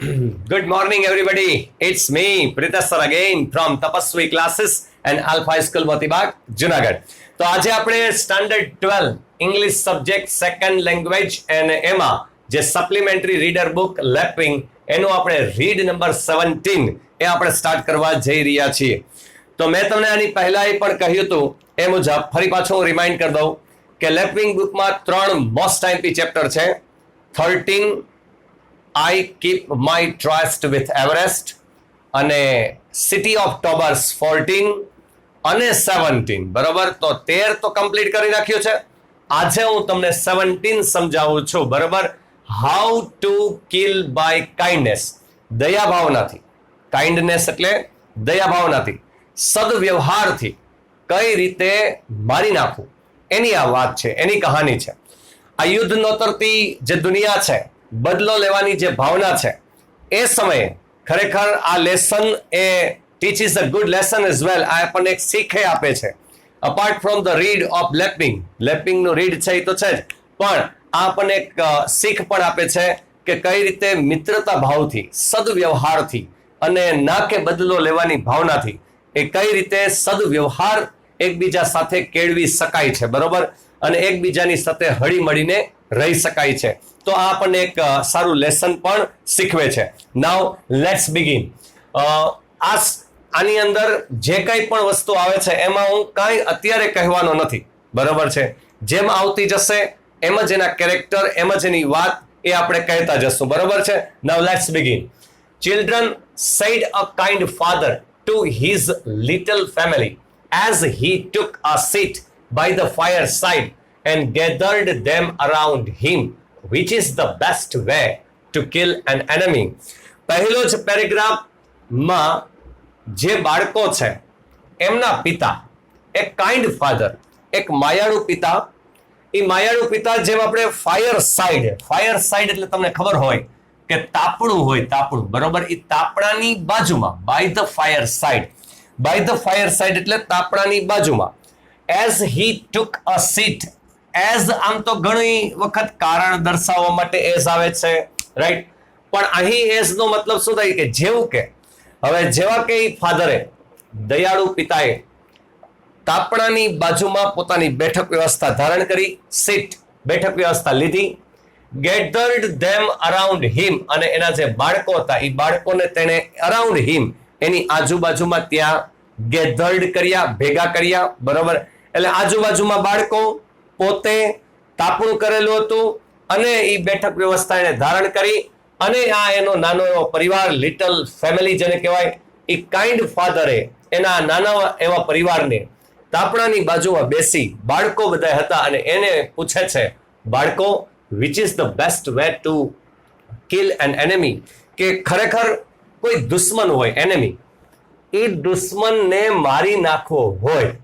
Good morning, everybody. It's me, Pritesh sir again from Tapaswi Classes and Alpha School, Motibag, Junagadh. તો આજે આપણે standard 12 English subject second language અને એમાં જે supplementary reader book lapping એનું આપણે read number 17 એ આપણે સ્ટાર્ટ કરવા જઈ રહ્યા છીએ. તો મેં તમને આની પહેલા પણ કહ્યું હતું એ મુજબ ફરી પાછું હું રિમાઇન્ડ કરી દઉં કે લેપિંગ બુકમાં 3 મોસ્ટ આઈએમપી ચેપ્ટર છે. 13 I keep my trust with Everest અને સિટી ઓફ ટોબર્સ 14 અને 17 બરોબર. તો 13 તો કમ્પ્લીટ કરી નાખ્યું છે. આજે હું તમને 17 સમજાવું છું બરોબર. How to kill by kindness, દયાભાવનાથી. કાઇન્ડનેસ એટલે દયાભાવનાથી, સદવ્યવહારથી કઈ રીતે મારી નાખવું એની આ વાત છે, એની કહાની છે. આ યુદ્ધ નોતરતી જે દુનિયા છે, બદલો લેવાની જે ભાવના છે, એ સમયે ખરેખર આ લેસન એ teaches a good lesson as well. આ આપણને એક શીખે આપે છે. Apart from the read of લેપિંગનું રીડ છે એ તો છે જ, પણ આ આપણને એક શીખ પણ આપે છે કે કઈ રીતે મિત્રતા ભાવથી, સદવ્યવહારથી અને ના કે બદલો લેવાની ભાવનાથી એ કઈ રીતે સદવ્યવહાર એકબીજા સાથે કેળવી શકાય છે બરોબર, અને એકબીજાની સાથે હળી મળીને રહી શકાય છે. તો આ આપણને એક સારું લેસન પણ શીખવે છે. Now let's begin. આની અંદર જે કંઈ પણ વસ્તુ આવે છે એમાં હું કાંઈ અત્યારે કહેવાનો નથી બરોબર છે. જેમ આવતી જશે એમ જ એના કેરેક્ટર, એમ જ એની વાત એ આપણે કહેતા જશું બરોબર છે. Now let's begin. Children said a kind father to his little family as he took a seat by the fireside and gathered them around him, which is the best way to kill an enemy. પહેલો જ પેરેગ્રાફમાં જે બાળકો છે એમના પિતા, એક kind father, એક માયાળુ પિતા. એ માયાળુ પિતા જેમ આપણે ફાયર સાઇડ એટલે તમને ખબર હોય કે તાપણું હોય, તાપણું બરોબર. એ તાપણાની બાજુમાં, બાય ધ ફાયર સાઇડ એટલે તાપણાની બાજુમાં. As he took a seat, as આમ તો ઘણી વખત કારણ દર્શાવવા માટે એઝ આવે છે રાઈટ, પણ અહીં એઝ નો મતલબ શું થાય કે જેવું કે હવે જેવા કે ફાધરે, દયાળુ પિતાએ તાપણાની બાજુમાં પોતાની બેઠક વ્યવસ્થા ધારણ કરી, સીટ બેઠક વ્યવસ્થા લીધી. ગેધર્ડ ધેમ અરાઉન્ડ હિમ, અને એના જે બાળકો હતા એ બાળકોને તેને અરાઉન્ડ હિમ એની આજુબાજુમાં ત્યાં ગેધર્ડ કર્યા, ભેગા કર્યા બરોબર. એટલે આજુબાજુમાં બાળકો, પોતે તાપણું કરેલું હતું અને એ બેઠક વ્યવસ્થા એને ધારણ કરી, અને આ એનો નાનો એવો પરિવાર, લિટલ ફેમિલી જેને કહેવાય, એ કાઇન્ડ ફાધરે એના નાના એવા પરિવારને તાપણાની બાજુમાં બેસી બાળકો બધા હતા અને એને પૂછે છે, બાળકો, which is the best way to kill an enemy, કે ખરેખર કોઈ દુશ્મન હોય, એનિમી, એ દુશ્મનને મારી નાખવો હોય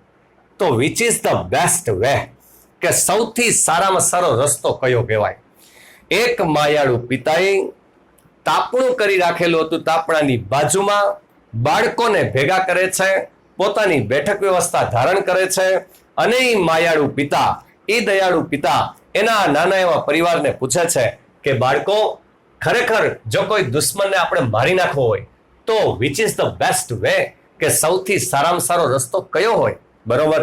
તો which is the best way, કે સૌથી સારામાં સારો રસ્તો કયો કહેવાય. એક માયાળુ પિતાએ તાપણું કરી રાખેલું હતું, તાપણાની બાજુમાં બાળકોને ભેગા કરે છે, પોતાની બેઠક વ્યવસ્થા ધારણ કરે છે, અને એ માયાળુ પિતા, એ દયાળુ પિતા એના નાના એવા પરિવારને પૂછે છે કે બાળકો, ખરેખર જો કોઈ દુશ્મનને આપણે મારી નાખવો હોય તો which is the best way, કે સૌથી સારામાં સારો રસ્તો કયો હોય બરોબર.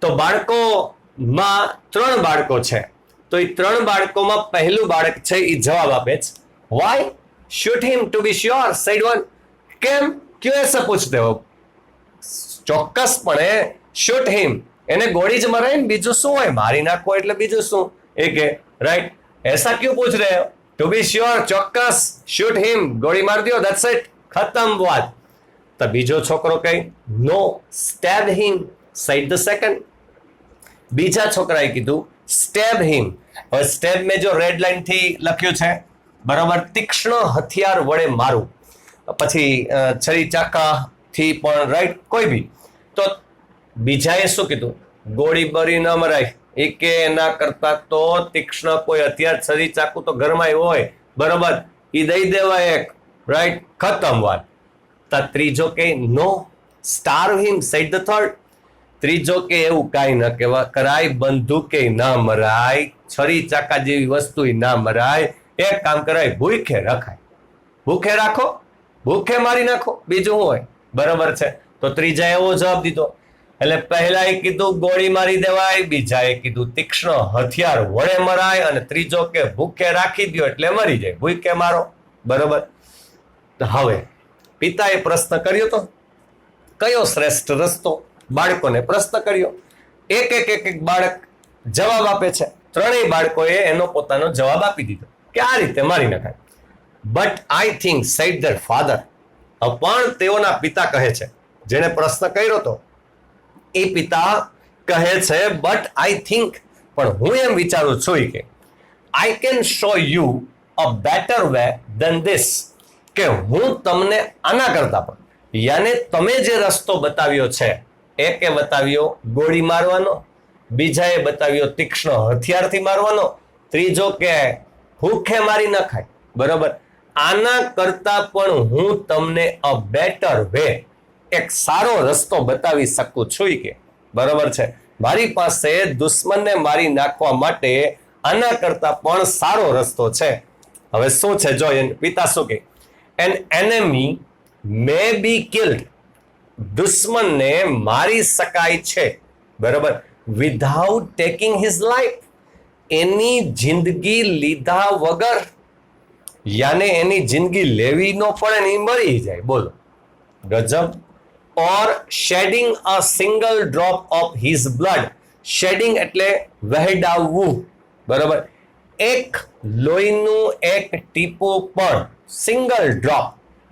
તો બાળકોમાં 3 બાળકો છે. તો એ 3 બાળકોમાં પહેલું બાળક છે એ જવાબ આપે છે, why shoot him to be sure said one. કેમ, ક્યું એસે પૂછતે હો, ચોક્કસપણે શૂટ હિમ, એને ગોળી જ મરાય ને, બીજું શું હોય, મારી નાખવો એટલે બીજું શું એ કે રાઈટ. એસા ક્યું પૂછ રહે હો, ટુ બી શ્યોર, ચોક્કસ, શૂટ હિમ, ગોળી માર દો, ધેટ્સ ઇટ, ખતમ વાત. તો બીજો છોકરો કઈ, નો, સ્ટેબ હિમ said the second. બીજા છોકરાએ કીધું સ્ટેબ હિમ. હવે સ્ટેબ મેં જો રેડ લાઈન થી લખ્યું છે બરાબર, તીક્ષ્ણ હથિયાર વડે મારું, પછી છરી ચાકા થી પણ રાઈટ, કોઈ બી. તો બીજાએ શું કીધું, ગોળી બરી ન મરાય, એ કે એના કરતા તો તીક્ષ્ણ કોઈ હથિયાર, છરી ચાકુ તો ઘરમાં હોય બરોબર, એ દઈ દેવાય એક, રાઈટ, ખતમ વાત. તો ત્રીજો કે નો, સ્ટાર્વ હિમ said the third. ત્રીજો કે એવું કાંઈ ન કહેવા કરાય, બંદૂકે ના મરાય, છરી ચાકા જેવી વસ્તુ ના મરાય, એક કામ કરાય, ભૂખે રખાય. ભૂખે રાખો, ભૂખે મારી નાખો, બીજું શું હોય? બરોબર છે. તો ત્રીજા એવો જવાબ દીધો. એટલે પહેલા એ કીધું ગોળી મારી દેવાય, બીજા એ કીધું તીક્ષ્ણ હથિયાર વડે મરાય, અને ત્રીજો કે ભૂખે રાખી દો એટલે મરી જાય, ભૂખે મારો. બરોબર. હવે પિતાએ પ્રશ્ન કર્યો તો કયો શ્રેષ્ઠ રસ્તો? બાળકોને પ્રશ્ન કર્યો. એક બાળક જવાબ આપે છે. ત્રણેય બાળકોએ એનો પોતાનો જવાબ આપી દીધો કે આ રીતે મારી નખાય. But I think said their father. પણ તેઓના પિતા કહે છે, જેને પ્રશ્ન કર્યો તો એ પિતા કહે છે બટ આઈ થિંક, પણ હું એમ વિચારું છું કે I can show you a better way than this, કે હું તમને આના કરતા પણ, યાને તમે જે રસ્તો બતાવ્યો છે, એકે બતાવ્યો ગોળી મારવાનો, બીજાએ બતાવ્યો તીક્ષ્ણ હથિયારથી મારવાનો, ત્રીજો કે ભૂખે મારી નખાય. બરોબર. આના કરતા પણ હું તમને અ બેટર વે, એક સારો રસ્તો બતાવી શકું છું કે. બરોબર છે. મારી પાસે દુશ્મનને મારી નાખવા માટે આના કરતા પણ સારો રસ્તો છે. હવે શું છે જો પિતા શું કે, એન એનેમી મે બી કિલ્ડ, દુશ્મનને મારી શકાય છે. બરોબર. વિધાઉટ ટેકિંગ હિઝ લાઈફ, એની જિંદગી લીધા વગર, યાને એની જિંદગી લેવી નો પડે ને મરી જાય. બોલો ગજબ. Or shedding a single drop of his blood, shedding એટલે વહેડાવવું. બરોબર. એક લોહીનું એક ટીપું પણ, સિંગલ ડ્રોપ,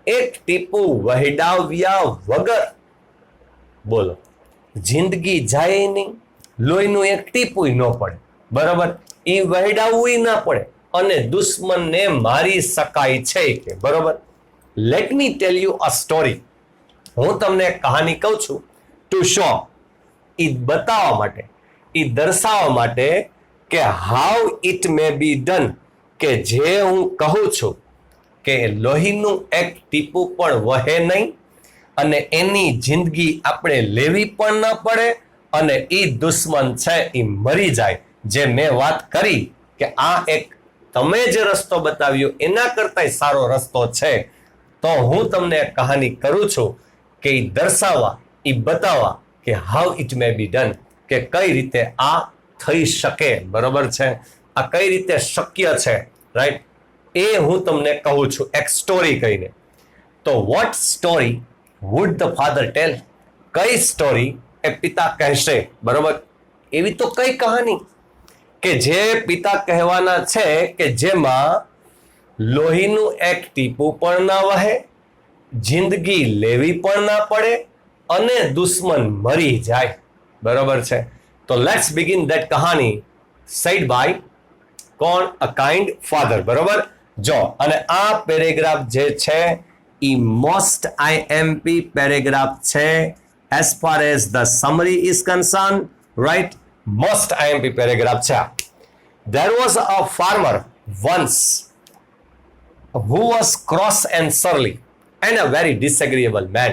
એક ટીપું વહેડાવ્યા વગર, બોલો જિંદગી જાય નહીં, લોહીનું એક ટીપું ન પડે. બરોબર. એ વહેડાવવું ના પડે, અને દુશ્મનને મારી શકાય છે કે. બરોબર. Let me tell you a story. હું તમને એક કહાની કહું છું, ટુ શો, એ બતાવવા માટે, એ દર્શાવવા માટે કે how it may B done, કે જે હું કહું છું કે લોહીનું એક ટીપું પણ વહે નહીં, અને એની જિંદગી આપણે લેવી પણ ન પડે, અને એ દુશ્મન છે એ મરી જાય. જે મેં વાત કરી કે આ એક તમે જે રસ્તો બતાવ્યો એના કરતા સારો રસ્તો છે, તો હું તમને એક કહાની કરું છું કે એ દર્શાવવા, એ બતાવવા કે how it may B done, કે કઈ રીતે આ થઈ શકે. બરોબર છે. આ કઈ રીતે શક્ય છે. રાઈટ. એ હું તમને કહું છું એક સ્ટોરી કહીને. તો what story would the father tell, કઈ સ્ટોરી એ પિતા કહેશે. બરોબર. એવી તો કઈ કહાની કે જે પિતા કહેવાના છે કે જેમાં લોહીનું એક ટીપું પણ ના વહે, જિંદગી લેવી પણ ના પડે, અને દુશ્મન મરી જાય. બરોબર છે. તો લેટ્સ બિગિન ધેટ કહાની સેડ બાય કોણ? A kind father. બરોબર. જો, અને આ પેરેગ્રાફ જે છે એ મોસ્ટ IMP પેરેગ્રાફ છે as far as the summary is concerned. Right. Most IMP paragraph છે. There was a farmer once who was cross and surly and a very disagreeable man.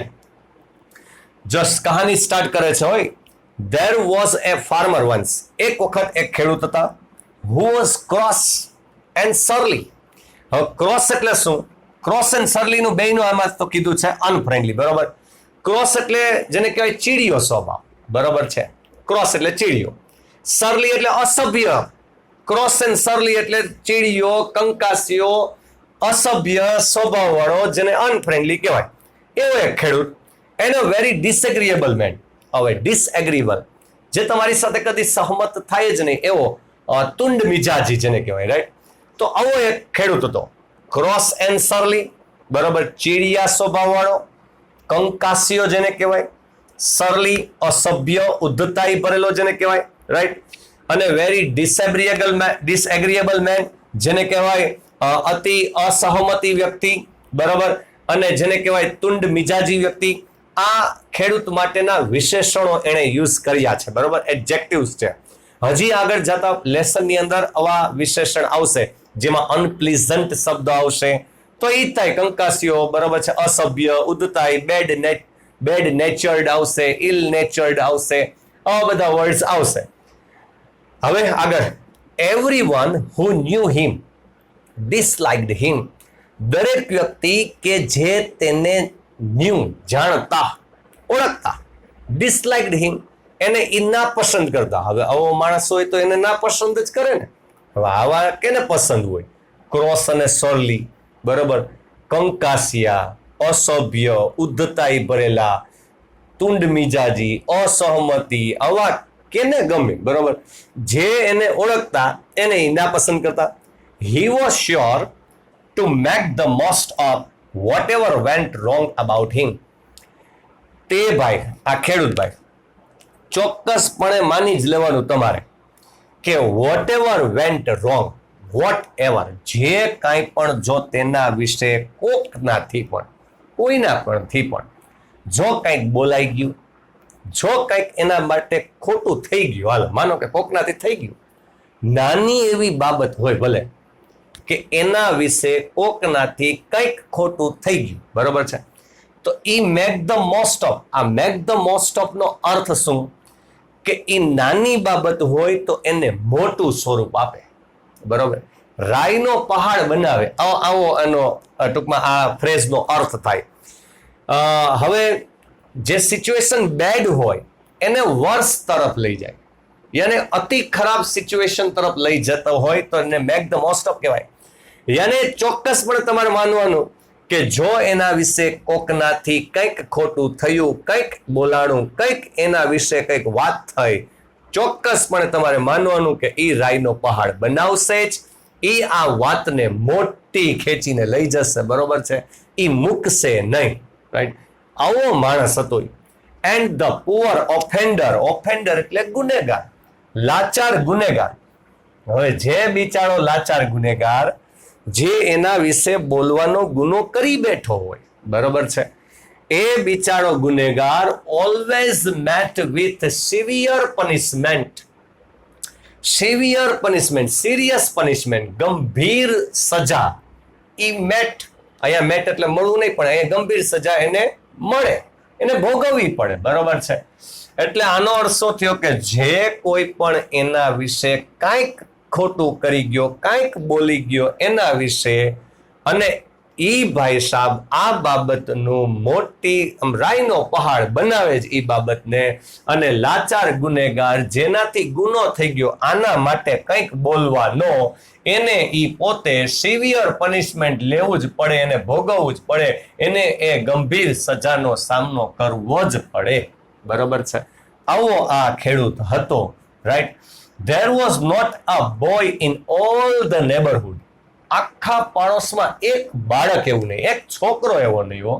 Just કહાની start કરે છે હોય. There was a farmer once, એક વખત એક ખેડૂત હતા, who was cross and surly. હવે ક્રોસ એટલે શું? ક્રોસ એન્ડ સરલી નું બેયનું આમાં તો કીધું છે અનફ્રેન્ડલી. બરોબર. ક્રોસ એટલે જેને કહેવાય ચીડિયો સ્વભાવ. બરોબર છે. ક્રોસ એટલે ચીડિયો, સરલી એટલે અસભ્ય. ક્રોસ એન્ડ સરલી એટલે ચીડિયો, કંકાસિયો, અસભ્ય સ્વભાવ વાળો, જેને અનફ્રેન્ડલી કહેવાય. એવો એક ખેડૂત. એનો વેરી ડિસએગ્રીએબલ મેન. હવે ડિસએગ્રીએબલ, જે તમારી સાથે કદી સહમત થાય જ નહીં એવો તુંડ મિજાજી જેને કહેવાય. રાઈટ. તો આવો એક ખેડૂત હતો, ક્રોસ એન્ડ સરલી. બરોબર. ચીડિયા સ્વભાવ વાળો, કંકાસિયો જેને કહેવાય, સરલી અસભ્ય, ઉદ્ધતાઈ ભરેલો જેને કહેવાય. રાઈટ. અને વેરી ડિસએગ્રીએબલ મેન, જેને કહેવાય અતિ અસહમતી વ્યક્તિ. બરોબર. અને જેને કહેવાય તુંડ મિજાજી વ્યક્તિ. આ ખેડૂત માટેના વિશેષણો એને યુઝ કર્યા છે. બરોબર. એડજેક્ટિવ્સ છે. હજી આગળ જતા લેસનની અંદર આવા વિશેષણ આવશે, જેમાં અનપ્લીઝન્ટ શબ્દ આવશે. તો એ થાય કંકાસિયો. બરોબર છે. અસભ્ય, ઉદ્ધતાઈ, બેડ નેચર્ડ આવશે, ઇલ નેચર્ડ આવશે. આવા બધા વર્ડ્સ આવશે. હવે આગળ, એવરીવન હુ ન્યુ હિમ ડિસલાઇક્ડ હિમ. દરેક વ્યક્તિ કે જે તેને ન્યૂ જાણતા ઓળખતા ડિસલાઇક્ડ હિમ એને એ ના પસંદ કરતા. હવે આવો માણસ હોય તો એને ના પસંદ જ કરે ને. હવે આવા કેને પસંદ હોય? ક્રોસ અને સોરલી, બરોબર, કંકાસિયા, અસભ્ય, ઉદ્ધતાઈ ભરેલા, તુંડ મિજાજી, અસહમતિ, આવા કેને ગમે, બરોબર, જે એને ઓળખતા એને ના પસંદ કરતા. He was sure to make the most of whatever went wrong about him. તે ભાઈ, આ ખેડૂત ભાઈ, ચોક્કસપણે માની જ લેવાનું તમારે કે whatever went wrong, whatever, જે કાંઈ પણ જો તેના વિશે કોકનાથી પણ કોઈના પણથી પણ જો કંઈક બોલાઈ ગયું, જો કંઈક એના માટે ખોટું થઈ ગયું, હાલો માનો કે કોકનાથી થઈ ગયું, નાની એવી બાબત હોય ભલે કે એના વિશે કોકનાથી કંઈક ખોટું થઈ ગયું, બરોબર છે, તો ઈ મેક ધ મોસ્ટ ઓફ. આ મેક ધ મોસ્ટ ઓફ નો અર્થ શું? કે એ નાની બાબત હોય તો એને મોટું સ્વરૂપ આપે, બરોબર. રાઈનો પહાડ બનાવે, આવો એનો ટૂંકમાં આ ફ્રેઝનો અર્થ થાય. હવે જે સિચ્યુએશન બેડ હોય એને વર્સ તરફ લઈ જાય, યાને અતિ ખરાબ સિચ્યુએશન તરફ લઈ જતો હોય તો એને મેક ધ મોસ્ટ ઓફ કહેવાય. યાને ચોક્કસપણે તમારે માનવાનું કે જો એના વિશે કોકનાથી કંઈક ખોટું થયું, કંઈક બોલાણું, કંઈક એના વિશે કંઈક વાત થઈ, ચોક્કસપણે તમારે માનવાનું કે એ રાઈનો પહાડ બનાવશે જ, એ આ વાતને મોટી ખેંચીને લઈ જશે, બરોબર છે, એ મૂકશે નહીં, રાઈટ. આવો માણસ હતો. And the poor offender, offender એટલે ગુનેગાર, લાચાર ગુનેગાર. હવે જે બિચારો લાચાર ગુનેગાર જે એના વિશે બોલવાનો ગુનો કરી બેઠો હોય, બરોબર છે, એ બિચારો ગુનેગાર always met with severe punishment. Severe punishment, serious punishment, ગંભીર સજા. ઈ મેટ, અહીંયા મેટ એટલે મળવું નહીં, પણ અહીંયા ગંભીર સજા એને મળે, એને ભોગવવી પડે, બરોબર છે. એટલે આનો અર્થ શું થયો કે જે કોઈ પણ એના વિશે કાંઈક ખોટું કરી ગયો, કાંઈક બોલી ગયો એના વિશે, અને ઈ ભાઈ સાહેબ આ બાબતનું મોટી રાઈનો પહાડ બનાવે જ ઈ બાબતને, અને લાચાર ગુનેગાર જેનાથી ગુનો થઈ ગયો આના માટે કંઈક બોલવાનો, એને ઈ પોતે સિવિયર પનિશમેન્ટ લેવું જ પડે, એને ભોગવવું જ પડે, એને એ ગંભીર સજાનો સામનો કરવો જ પડે, બરોબર છે. આવો આ ખેડૂત હતો, right. There was not a boy in all the neighborhood. આખા પાડોશમાં એક બાળક એવું નહીં, એક છોકરો એવો નહીં હો,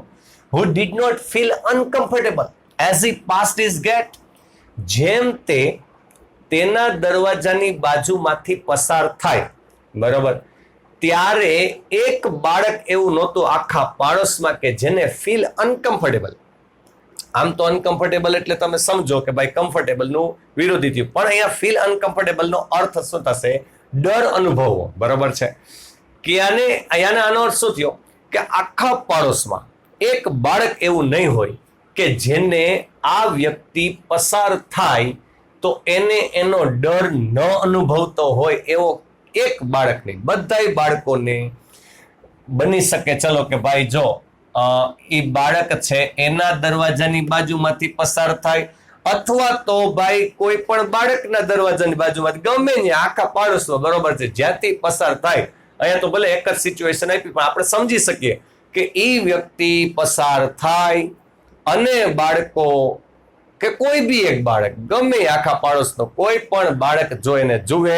who did not feel uncomfortable as he passed his gate. જેમ તે તેના દરવાજાની બાજુમાંથી પસાર થાય, બરોબર, ત્યારે એક બાળક એવું નહોતું આખા પાડોશમાં કે જેને ફીલ અનકમ્ફર્ટેબલ. આમ તો અનકમ્ફર્ટેબલ એટલે તમે સમજો કે ભાઈ કમ્ફર્ટેબલ નું વિરોધી થયું, પણ અહીંયા ફીલ અનકમ્ફર્ટેબલ નો અર્થ શું થશે? ડર અનુભવવો, બરોબર છે. કે આનો અર્થ શું થયો કે આખા પાડોશમાં એક બાળક એવું નહીં હોય કે જેને આ વ્યક્તિ પસાર થાય તો એને એનો ડર ન અનુભવતો હોય એવો એક બાળક નહીં. બધાય બાળકોને બની શકે, ચલો કે ભાઈ જો એ બાળક છે એના દરવાજાની બાજુમાંથી પસાર થાય, અથવા તો ભાઈ કોઈ પણ બાળકના દરવાજાની બાજુમાંથી ગમે ને આખા પાડોશમાં, બરોબર છે, જ્યાંથી પસાર થાય. અહીંયા તો ભલે એક જ સિચ્યુએશન આપી, પણ આપણે સમજી શકીએ કે એ વ્યક્તિ પસાર થાય અને બાળકો કે કોઈ બી એક બાળક, ગમે આખા પાડોશનો કોઈ પણ બાળક જો એને જુએ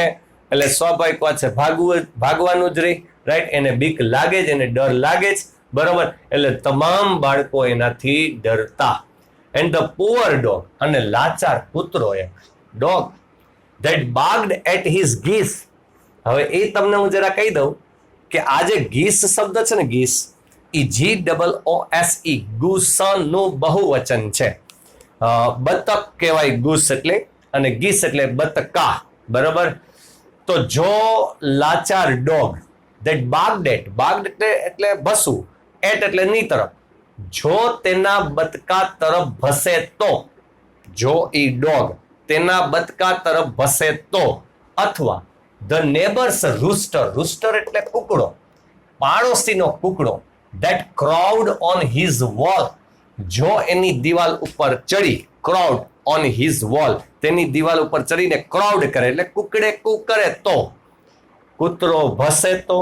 એટલે સ્વાભાવિક વાત છે ભાગવાનું જ રહી, રાઈટ. એને બીક લાગે જ, એને ડર લાગે જ, બરોબર. એટલે તમામ બાળકો એનાથી ડરતા. એન્ડ ધ પુઅર ડોગ, અને લાચાર કૂતરો, એક dog that બાર્ક્ડ at his guys. હવે એ તમને હું જરા કહી દઉં કે આ જે ગીસ શબ્દ છે ને, ગીસ, એ GOOSE, ગુસનું બહુવચન છે. બતક કહેવાય ગુસ એટલે, અને ગીસ એટલે બતકા, બરોબર. તો જો લાચાર ડોગ ધેટ બાર્ક્ડ એટલે ભસવું, એટ એટલે ની તરફ, જો તેના બતકા તરફ ભસે તો, જો એ ડોગ તેના બતકા તરફ ભસે તો, અથવા ધ નેબર્સ રૂસ્ટર, રૂસ્ટર એટલે કુકડો, પાડોશીનો કુકડો that crowd on his wall, જો એની દિવાલ ઉપર ચડી, crowd on his wall, તેની દિવાલ ઉપર ચડીને ક્રાઉડ કરે એટલે કુકડે કુ કરે તો, કૂતરો ભસે તો,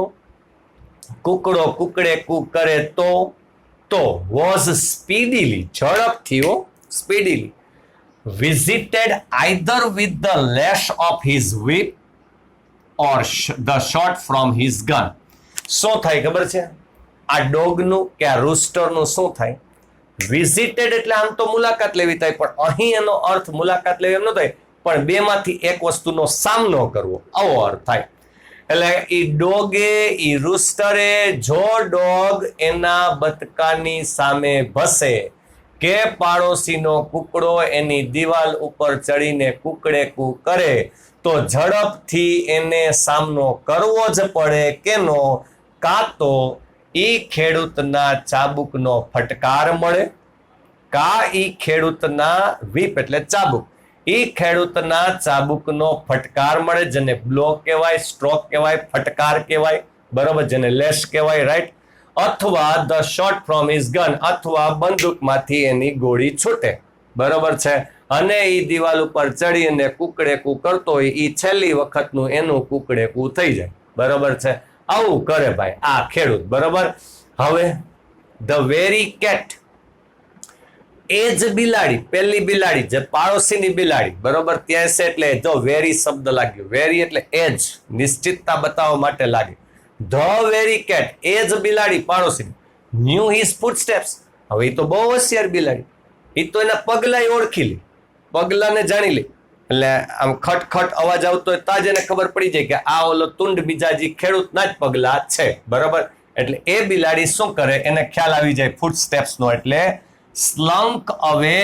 કુકડો કુકડે કુ કરે તો was speedily, ઝડપથી speedily visited either with the lash of his whip or the shot from his gun. શું થાય ખબર છે? આ ડોગનું કે આ રૂસ્ટરનું શું થાય? વિઝિટેડ એટલે આમ તો મુલાકાત લેવી થાય, પણ અહીં એનો અર્થ મુલાકાત લેવી એમ ન થાય, પણ બેમાંથી એક વસ્તુનો સામનો કરવો, આવો અર્થ થાય. એટલે ઈ ડોગે, ઈ રૂસ્ટરે, જો ડોગ એના બતકાની સામે ભસે કે પાડોશીનો કુકડો એની દિવાલ ઉપર ચડીને કુકડે કુ કરે તો ઝડપથી એને સામનો કરવો જ પડે કેનો? કાં તો ઈ ખેડૂતના ચાબુકનો ફટકાર મળે, કા ઈ ખેડૂતના વીપ એટલે ચાબુક, ઈ ખેડૂતના ચાબુકનો ફટકાર મળે, જેને બ્લો કહેવાય, સ્ટ્રોક કહેવાય, ફટકાર કહેવાય, બરોબર, જેને લેશ કહેવાય, રાઈટ. અથવા the shot from his gun, અથવા બંદૂકમાંથી એની ગોળી છૂટે, બરોબર છે. અને ઈ દિવાલ ઉપર ચડી અને કુકડે કુ કરતો હોય, ઈ છેલ્લી વખતનું એનું કુકડે કુ થઈ જાય, બરોબર છે. આવું કરે ભાઈ આ ખેડૂત, બરોબર. હવે ધ વેરી કેટ, એ જ બિલાડી, પેલી બિલાડી જે પાડોશીની બિલાડી, બરોબર, ત્યાં છે એટલે જો વેરી શબ્દ લાગ્યો, વેરી એટલે એ જ, નિશ્ચિતતા બતાવવા માટે લાગે. ધ વેરી કેટ, એ જ બિલાડી પાડોશીની, ન્યુ હિઝ ફૂટસ્ટેપ્સ, હવે એ તો બહુ હોશિયાર બિલાડી, એ તો એના પગલાય ઓળખી લે, પગલાને જાણી લે, એટલે આમ ખટખટ અવાજ આવતો હોય તાજ એને ખબર પડી જાય કે આ ઓલો તુંડ બીજાજી ખેડૂતના જ પગલા છે, બરોબર. એટલે એ બિલાડી શું કરે, એને ખ્યાલ આવી જાય ફૂટસ્ટેપ્સનો, એટલે સ્લંક away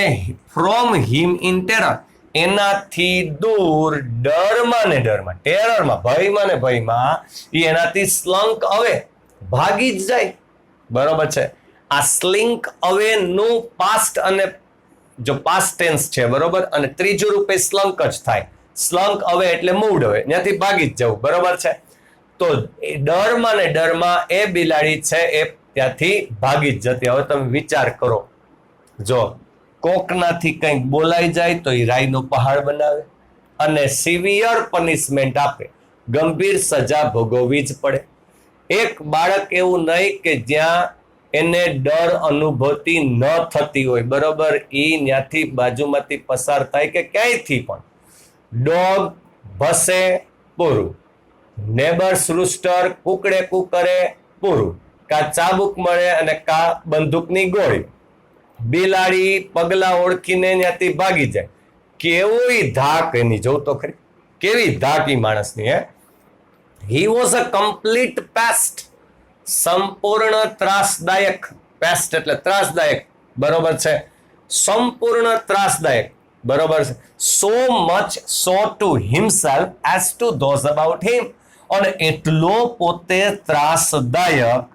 from him in terror, એનાથી દૂર, ડરમાં ને ડરમાં, ટેરરમાં, ભયમાં ને ભયમાં, એ એનાથી સ્લંક અવે, ભાગી જ જાય, બરોબર છે. આ સ્લિંક અવે નું પાસ્ટ અને જો પાસ્ટ ટેન્સ છે, બરોબર, અને ત્રીજું રૂપે સ્લંક જ થાય. સ્લંક અવે એટલે મૂવડ અવે, ત્યાંથી ભાગી જ જવું, બરોબર છે. તો ડરમાં ને ડરમાં એ બિલાડી છે એ ત્યાંથી ભાગી જ જતી. હવે તમે વિચાર કરો, જો કોકનાથી કંઈક બોલાઈ જાય તો એ રાઈનો પહાડ બનાવે અને સિવિયર પનિશમેન્ટ આપે, ગંભીર સજા ભોગવવી જ પડે. એક બાળક એવું નહીં કે જ્યાં એને ડર અનુભૂતિ ન થતી હોય, બરોબર, એ ત્યાંથી બાજુમાંથી પસાર થાય કે ક્યાંયથી પણ, ડોગ ભસે પૂરું, નેબર્સ રૂસ્ટર કુકડે કુ કરે પૂરું, કા ચાબુક મળે અને કા બંદૂકની ગોળી, બિલાડી પગલા ઓળખીને ત્યાંથી ભાગી જાય. કેવી ધાક એની, જો તો ખરી કેવી ધાક ઈ માણસની. He was a complete paste, સંપૂર્ણ ત્રાસદાયક, પેસ્ટ એટલે ત્રાસદાયક, બરોબર છે, સંપૂર્ણ ત્રાસદાયક, બરોબર છે. So much so to himself as to those about him, અને એટલો પોતે ત્રાસદાયક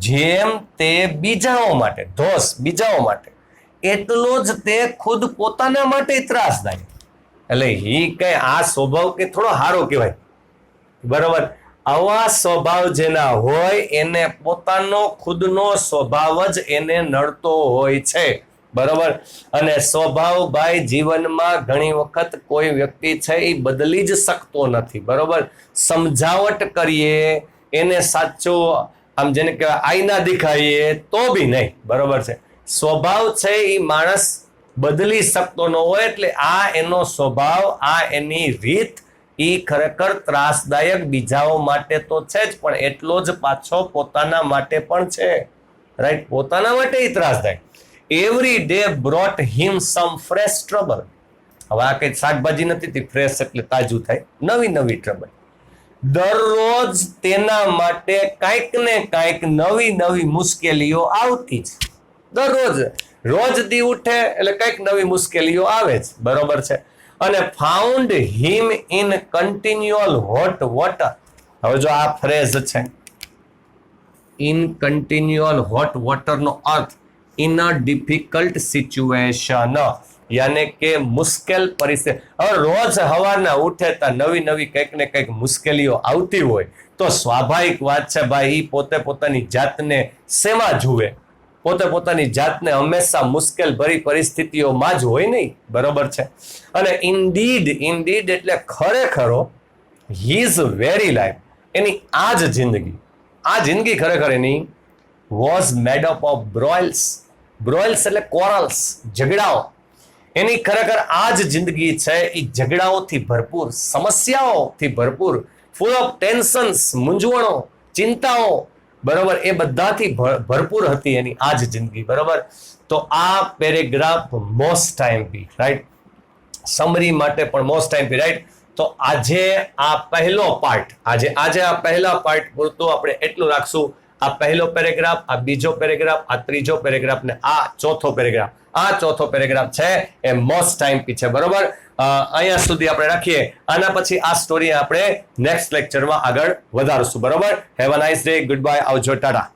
જેમ તે બીજાઓ માટે, ધોસ બીજાઓ માટે, એટલો જ તે ખુદ પોતાના માટે ત્રાસદાયક. એટલે ઈ કઈ આ સ્વભાવ કે થોડો સારો કહેવાય, બરોબર. આવા સ્વભાવ જેના હોય એને પોતાનો ખુદનો સ્વભાવ જ એને નડતો હોય છે, બરોબર. અને સ્વભાવ ભાઈ જીવનમાં ઘણી વખત કોઈ વ્યક્તિ છે એ બદલી જ શકતો નથી, બરોબર. સમજાવટ કરીએ એને સાચો આમ જેને કહેવાય આઈના દેખાઈએ તો બી નહીં, બરોબર છે. સ્વભાવ છે એ માણસ બદલી શકતો ન હોય, એટલે આ એનો સ્વભાવ, આ એની રીત, એ ખરેખર ત્રાસદાયક બીજાઓ માટે તો છે જ, પણ એટલો જ પાછો પોતાના માટે પણ છે, રાઈટ. પોતાના માટે એ ત્રાસદાયક. એવરી ડે બ્રોટ હિમ સમ ફ્રેશ ટ્રબલ. હવે આ કઈ શાકભાજી નથી, ફ્રેશ એટલે તાજું થાય, નવી નવી ટ્રબલ. દરરોજ તેના માટે કાંઈક ને કાંઈક નવી નવી મુશ્કેલીઓ આવતી જ, દરરોજ, રોજ દી ઉઠે એટલે કંઈક નવી મુશ્કેલીઓ આવે જ, બરોબર છે. અને found him in continual hot water. હવે જો આ ફ્રેઝ છે ઇન કન્ટિન્યુઅલ હોટ વોટર નો અર્થ ઇન અ ડિફિકલ્ટ સિચ્યુએશન, યાને કે મુશ્કેલ પરિસ્થિતિ. હવે રોજ સવારના ઉઠે તો નવી નવી કંઈક ને કંઈક મુશ્કેલીઓ આવતી હોય તો સ્વાભાવિક વાત છે ભાઈ, ઈ પોતે પોતાની જાતને શેમાં જુએ? પોતે પોતાની જાતને હંમેશા મુશ્કેલ ભરી પરિસ્થિતિઓમાં જ હોય નહીં, બરોબર છે. અને ઇન્ડીડ એટલે ખરેખરો હિઝ વેરી લાઈફ, એની આ જ જિંદગી ખરેખર એની વોઝ મેડ અપ ઓફ બ્રોઇલ્સ એટલે કોરલ્સ, ઝઘડાઓ. એની ખરેખર આ જ જિંદગી છે, એ ઝઘડાઓથી ભરપૂર, સમસ્યાઓથી ભરપૂર, ફૂલ ઓફ ટેન્શન્સ, મૂંઝવણો, ચિંતાઓ, બરોબર, એ બધાથી ભરપૂર હતી એની આ જ જિંદગી, બરોબર. તો આ પેરેગ્રાફ મોસ્ટ ટાઈમ પી, રાઈટ, સમરી માટે પણ મોસ્ટ ટાઈમ પી, રાઈટ. તો આજે આ પહેલો પાર્ટ, આજે આ પહેલા પાર્ટ પૂરતું આપણે એટલું રાખશું. આ પહેલો પેરેગ્રાફ, આ બીજો પેરેગ્રાફ, આ ત્રીજો પેરેગ્રાફ ને આ ચોથો પેરેગ્રાફ છે એ મોસ્ટ ટાઈમ પી છે, બરોબર. અહીંયા સુધી આપણે રાખીએ. આના પછી આ સ્ટોરી આપણે નેક્સ્ટ લેક્ચરમાં આગળ વધારશું, બરોબર. Have a nice day, good bye, આવજો, ટાટા.